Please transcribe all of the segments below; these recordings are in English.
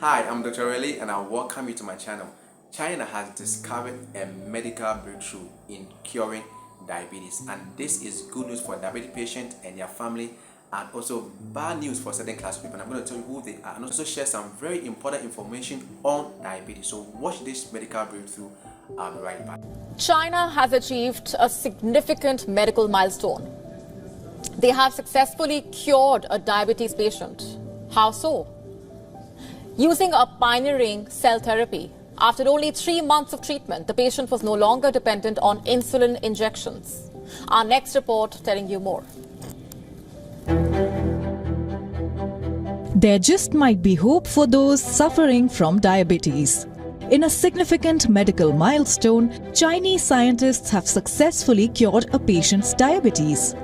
Hi, I'm Dr.RAYLEE and I welcome you to my channel. China has discovered a medical breakthrough in curing diabetes, and this is good news for diabetic patients and their family, and also bad news for certain class of people. And I'm going to tell you who they are and also share some very important information on diabetes. So watch this medical breakthrough. I'll be right back. China has achieved a significant medical milestone. They have successfully cured a diabetes patient. How so? Using a pioneering cell therapy. After only 3 months of treatment, the patient was no longer dependent on insulin injections. Our next report telling you more. There just might be hope for those suffering from diabetes. In a significant medical milestone, Chinese scientists have successfully cured a patient's diabetes.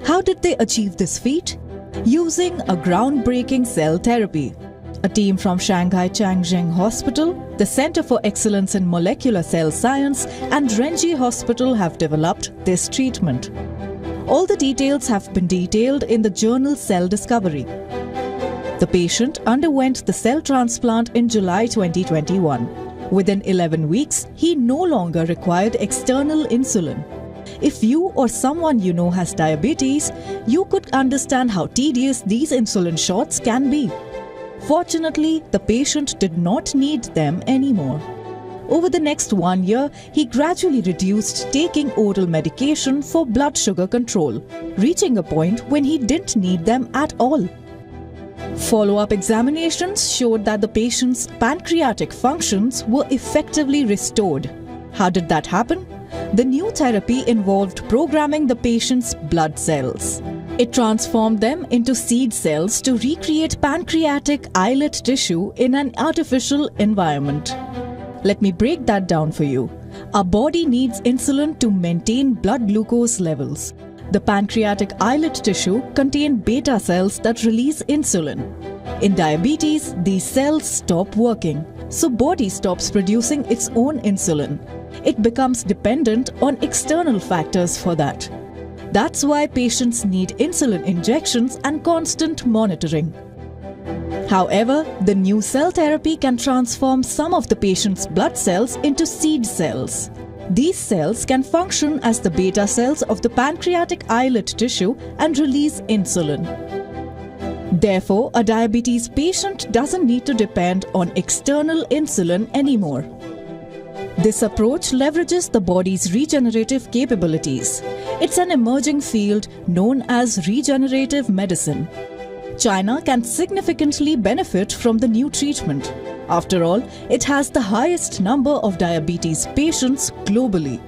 How did they achieve this feat? Using a groundbreaking cell therapy. A team from Shanghai Changzheng Hospital, the Center for Excellence in Molecular Cell Science, and Renji Hospital have developed this treatment. All the details have been detailed in the journal Cell Discovery. The patient underwent the cell transplant in July 2021. Within 11 weeks, he no longer required external insulin. If you or someone you know has diabetes, you could understand how tedious these insulin shots can be. Fortunately, the patient did not need them anymore. Over the next 1 year, he gradually reduced taking oral medication for blood sugar control, reaching a point when he didn't need them at all. Follow-up examinations showed that the patient's pancreatic functions were effectively restored. How did that happen? The new therapy involved programming the patient's blood cells. It transformed them into seed cells to recreate pancreatic islet tissue in an artificial environment. Let me break that down for you. Our body needs insulin to maintain blood glucose levels. The pancreatic islet tissue contains beta cells that release insulin. In diabetes, these cells stop working, so body stops producing its own insulin. It becomes dependent on external factors for that. That's why patients need insulin injections and constant monitoring. However, the new cell therapy can transform some of the patient's blood cells into seed cells. These cells can function as the beta cells of the pancreatic islet tissue and release insulin. Therefore, a diabetes patient doesn't need to depend on external insulin anymore. This approach leverages the body's regenerative capabilities. It's an emerging field known as regenerative medicine. China can significantly benefit from the new treatment. After all, it has the highest number of diabetes patients globally.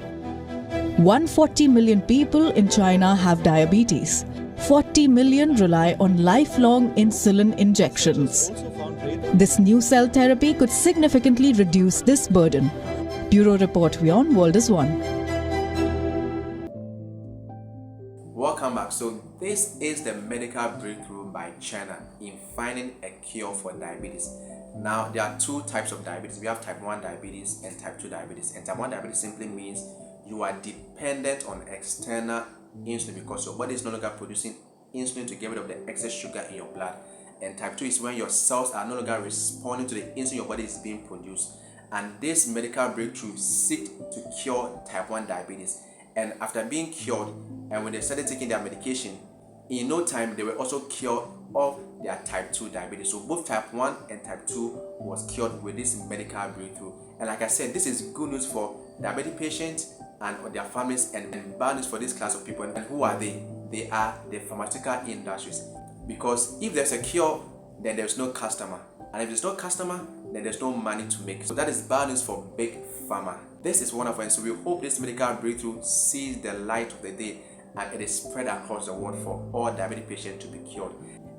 140 million people in China have diabetes. 40 million rely on lifelong insulin injections. This new cell therapy could significantly reduce this burden. Bureau Report Beyond World is One. Welcome back. So this is the medical breakthrough by China in finding a cure for diabetes. Now there are two types of diabetes. We have type 1 diabetes and type 2 diabetes. And type 1 diabetes simply means you are dependent on external insulin because your body is no longer producing insulin to get rid of the excess sugar in your blood. And type 2 is when your cells are no longer responding to the insulin your body is being produced. And this medical breakthrough seeks to cure type 1 diabetes. And after being cured, and when they started taking their medication, in no time they were also cured of their type 2 diabetes. So both type 1 and type 2 was cured with this medical breakthrough. And like I said, this is good news for diabetic patients and their families, and bad news for this class of people. And who are they? They are the pharmaceutical industries. Because if there's a cure, then there's no customer. And if there's no customer, then there's no money to make. So that is bad news for big pharma. This is wonderful, and so we hope this medical breakthrough sees the light of the day and it is spread across the world for all diabetic patients to be cured.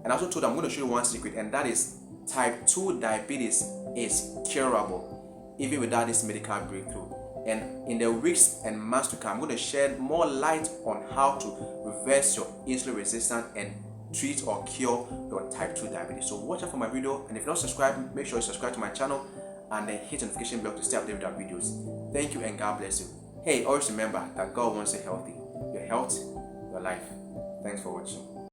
And I also told you I'm going to show you one secret, and that is type 2 diabetes is curable even without this medical breakthrough. And in the weeks and months to come, I'm going to shed more light on how to reverse your insulin resistance and treat or cure your type 2 diabetes. So watch out for my video, and if you're not subscribed, make sure you subscribe to my channel and then hit the notification bell to stay updated with our videos. Thank you and God bless you. Hey, always remember that God wants you healthy. Your health, your life. Thanks for watching.